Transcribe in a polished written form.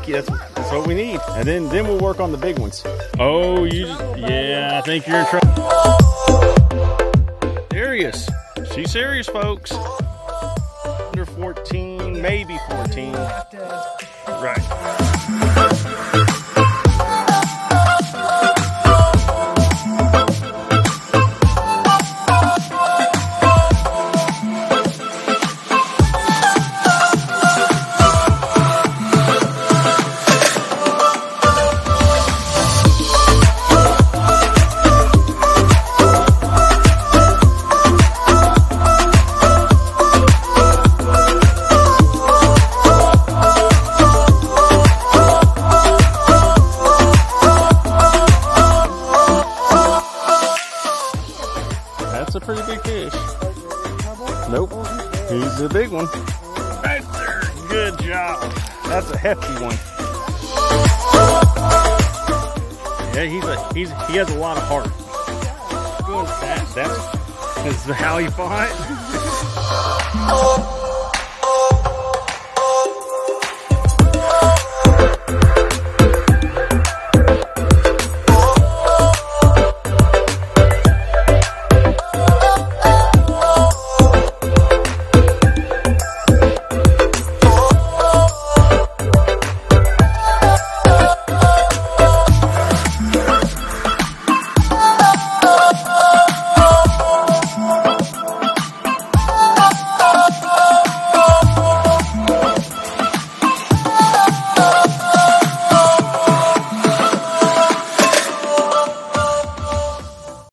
Thank you. That's what we need. And then we'll work on the big ones. Oh, yeah, I think you're in trouble. Serious. She's serious, folks. Under 14, maybe 14. Right. That's a pretty big fish. Nope. He's a big one. Right there. Good job. That's a hefty one. Yeah, he has a lot of heart. That's how he fought.